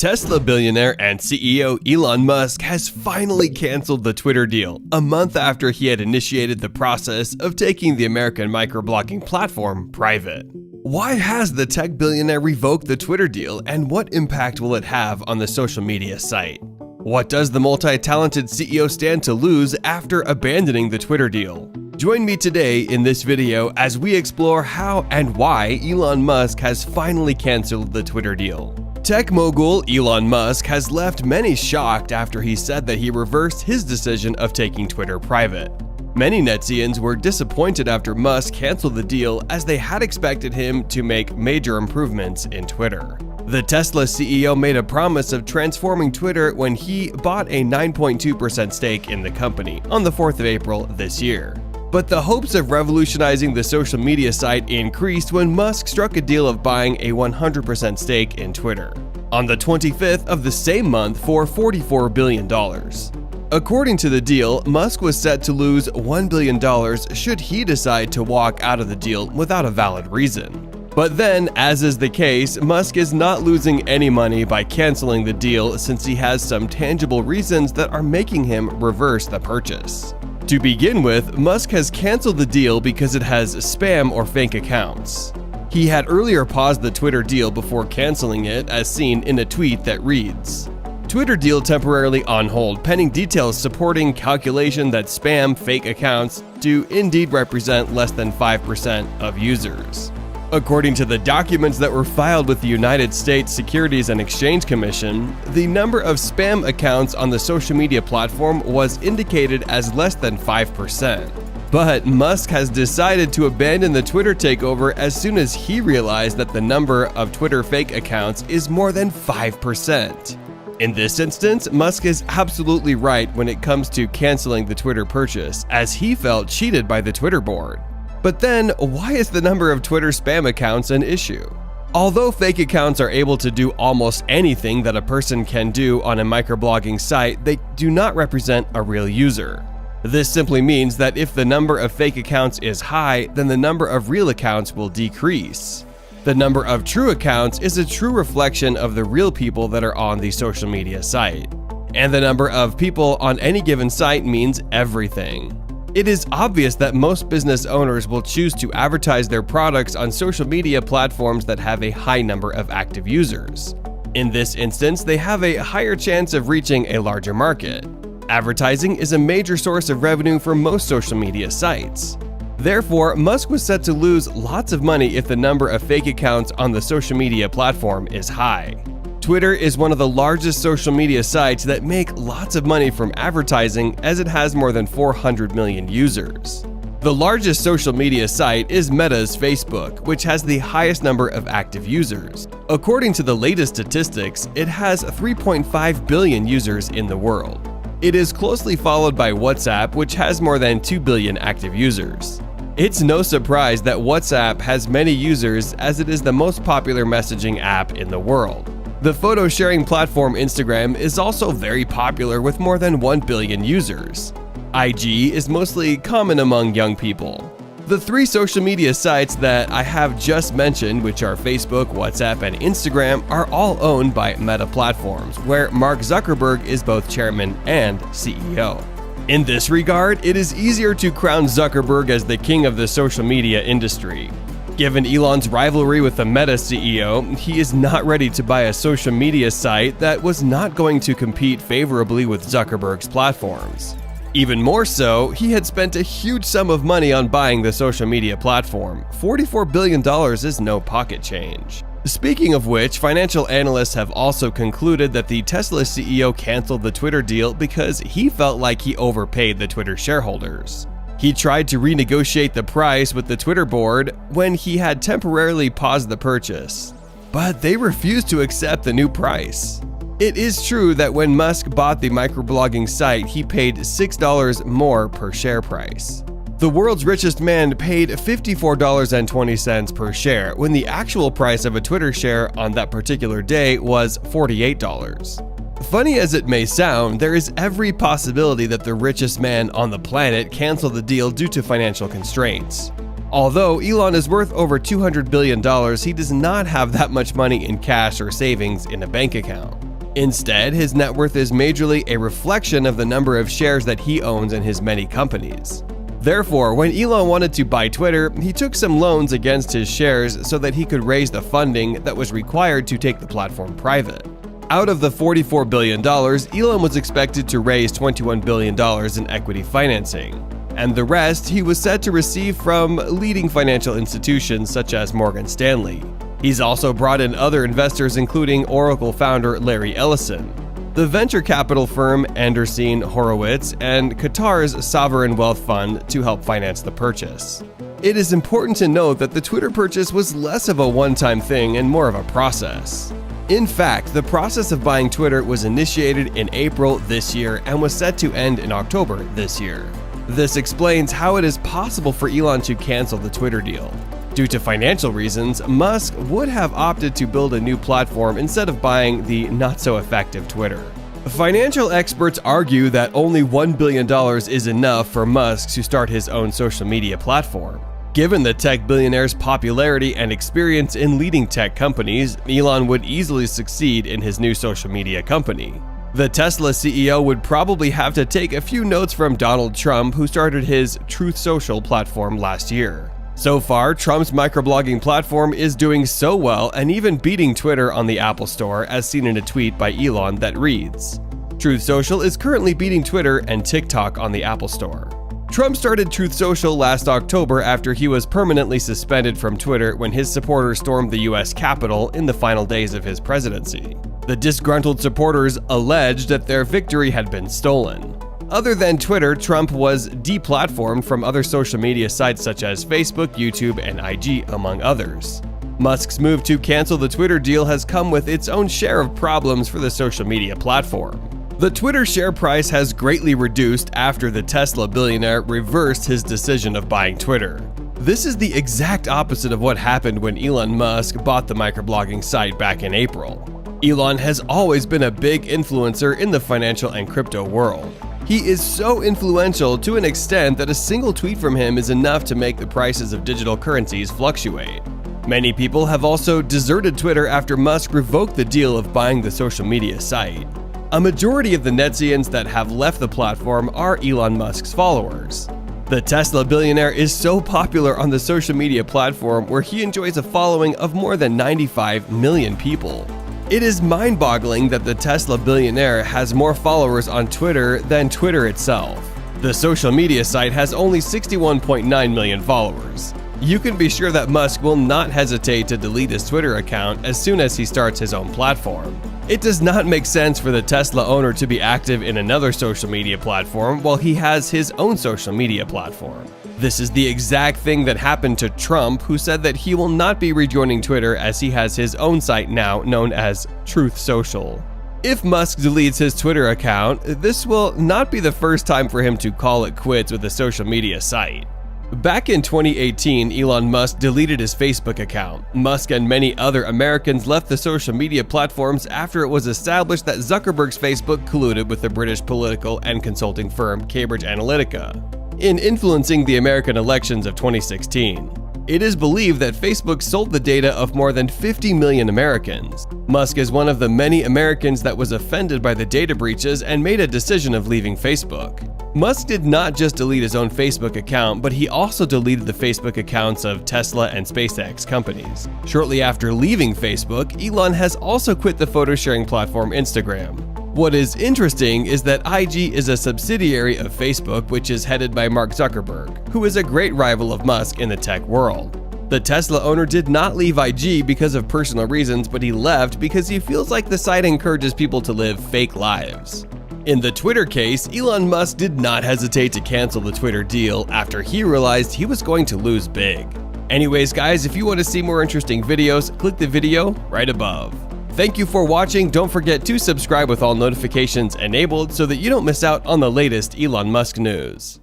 Tesla billionaire and CEO Elon Musk has finally canceled the Twitter deal, a month after he had initiated the process of taking the American microblogging platform private. Why has the tech billionaire revoked the Twitter deal, and what impact will it have on the social media site? What does the multi-talented CEO stand to lose after abandoning the Twitter deal? Join me today in this video as we explore how and why Elon Musk has finally canceled the Twitter deal. Tech mogul Elon Musk has left many shocked after he said that he reversed his decision of taking Twitter private. Many netizens were disappointed after Musk canceled the deal, as they had expected him to make major improvements in Twitter. The Tesla CEO made a promise of transforming Twitter when he bought a 9.2% stake in the company on the 4th of April this year. But the hopes of revolutionizing the social media site increased when Musk struck a deal of buying a 100% stake in Twitter on the 25th of the same month for $44 billion. According to the deal, Musk was set to lose $1 billion should he decide to walk out of the deal without a valid reason. But then, as is the case, Musk is not losing any money by canceling the deal, since he has some tangible reasons that are making him reverse the purchase. To begin with, Musk has canceled the deal because it has spam or fake accounts. He had earlier paused the Twitter deal before canceling it, as seen in a tweet that reads, "Twitter deal temporarily on hold pending details supporting calculation that spam fake accounts do indeed represent less than 5% of users." According to the documents that were filed with the United States Securities and Exchange Commission, the number of spam accounts on the social media platform was indicated as less than 5%. But Musk has decided to abandon the Twitter takeover as soon as he realized that the number of Twitter fake accounts is more than 5%. In this instance, Musk is absolutely right when it comes to canceling the Twitter purchase, as he felt cheated by the Twitter board. But then, why is the number of Twitter spam accounts an issue? Although fake accounts are able to do almost anything that a person can do on a microblogging site, they do not represent a real user. This simply means that if the number of fake accounts is high, then the number of real accounts will decrease. The number of true accounts is a true reflection of the real people that are on the social media site. And the number of people on any given site means everything. It is obvious that most business owners will choose to advertise their products on social media platforms that have a high number of active users. In this instance, they have a higher chance of reaching a larger market. Advertising is a major source of revenue for most social media sites. Therefore, Musk was set to lose lots of money if the number of fake accounts on the social media platform is high. Twitter is one of the largest social media sites that make lots of money from advertising, as it has more than 400 million users. The largest social media site is Meta's Facebook, which has the highest number of active users. According to the latest statistics, it has 3.5 billion users in the world. It is closely followed by WhatsApp, which has more than 2 billion active users. It's no surprise that WhatsApp has many users, as it is the most popular messaging app in the world. The photo sharing platform Instagram is also very popular with more than 1 billion users. IG is mostly common among young people. The three social media sites that I have just mentioned, which are Facebook, WhatsApp, and Instagram, are all owned by Meta Platforms, where Mark Zuckerberg is both chairman and CEO. In this regard, it is easier to crown Zuckerberg as the king of the social media industry. Given Elon's rivalry with the Meta CEO, he is not ready to buy a social media site that was not going to compete favorably with Zuckerberg's platforms. Even more so, he had spent a huge sum of money on buying the social media platform. $44 billion is no pocket change. Speaking of which, financial analysts have also concluded that the Tesla CEO canceled the Twitter deal because he felt like he overpaid the Twitter shareholders. He tried to renegotiate the price with the Twitter board when he had temporarily paused the purchase, but they refused to accept the new price. It is true that when Musk bought the microblogging site, he paid $6 more per share price. The world's richest man paid $54.20 per share, when the actual price of a Twitter share on that particular day was $48. Funny as it may sound, there is every possibility that the richest man on the planet canceled the deal due to financial constraints. Although Elon is worth over $200 billion, he does not have that much money in cash or savings in a bank account. Instead, his net worth is majorly a reflection of the number of shares that he owns in his many companies. Therefore, when Elon wanted to buy Twitter, he took some loans against his shares so that he could raise the funding that was required to take the platform private. Out of the $44 billion, Elon was expected to raise $21 billion in equity financing, and the rest he was set to receive from leading financial institutions such as Morgan Stanley. He's also brought in other investors including Oracle founder Larry Ellison, the venture capital firm Andreessen Horowitz, and Qatar's sovereign wealth fund to help finance the purchase. It is important to note that the Twitter purchase was less of a one-time thing and more of a process. In fact, the process of buying Twitter was initiated in April this year and was set to end in October this year. This explains how it is possible for Elon to cancel the Twitter deal. Due to financial reasons, Musk would have opted to build a new platform instead of buying the not-so-effective Twitter. Financial experts argue that only $1 billion is enough for Musk to start his own social media platform. Given the tech billionaire's popularity and experience in leading tech companies, Elon would easily succeed in his new social media company. The Tesla CEO would probably have to take a few notes from Donald Trump, who started his Truth Social platform last year. So far, Trump's microblogging platform is doing so well and even beating Twitter on the Apple Store, as seen in a tweet by Elon that reads, "Truth Social is currently beating Twitter and TikTok on the Apple Store." Trump started Truth Social last October after he was permanently suspended from Twitter when his supporters stormed the US Capitol in the final days of his presidency. The disgruntled supporters alleged that their victory had been stolen. Other than Twitter, Trump was deplatformed from other social media sites such as Facebook, YouTube, and IG, among others. Musk's move to cancel the Twitter deal has come with its own share of problems for the social media platform. The Twitter share price has greatly reduced after the Tesla billionaire reversed his decision of buying Twitter. This is the exact opposite of what happened when Elon Musk bought the microblogging site back in April. Elon has always been a big influencer in the financial and crypto world. He is so influential to an extent that a single tweet from him is enough to make the prices of digital currencies fluctuate. Many people have also deserted Twitter after Musk revoked the deal of buying the social media site. A majority of the Netzians that have left the platform are Elon Musk's followers. The Tesla billionaire is so popular on the social media platform where he enjoys a following of more than 95 million people. It is mind-boggling that the Tesla billionaire has more followers on Twitter than Twitter itself. The social media site has only 61.9 million followers. You can be sure that Musk will not hesitate to delete his Twitter account as soon as he starts his own platform. It does not make sense for the Tesla owner to be active in another social media platform while he has his own social media platform. This is the exact thing that happened to Trump, who said that he will not be rejoining Twitter as he has his own site now known as Truth Social. If Musk deletes his Twitter account, this will not be the first time for him to call it quits with a social media site. Back in 2018, Elon Musk deleted his Facebook account. Musk and many other Americans left the social media platforms after it was established that Zuckerberg's Facebook colluded with the British political and consulting firm Cambridge Analytica in influencing the American elections of 2016. It is believed that Facebook sold the data of more than 50 million Americans. Musk is one of the many Americans that was offended by the data breaches and made a decision of leaving Facebook. Musk did not just delete his own Facebook account, but he also deleted the Facebook accounts of Tesla and SpaceX companies. Shortly after leaving Facebook, Elon has also quit the photo-sharing platform Instagram. What is interesting is that IG is a subsidiary of Facebook, which is headed by Mark Zuckerberg, who is a great rival of Musk in the tech world. The Tesla owner did not leave IG because of personal reasons, but he left because he feels like the site encourages people to live fake lives. In the Twitter case, Elon Musk did not hesitate to cancel the Twitter deal after he realized he was going to lose big. Anyways guys, if you want to see more interesting videos, click the video right above. Thank you for watching. Don't forget to subscribe with all notifications enabled so that you don't miss out on the latest Elon Musk news.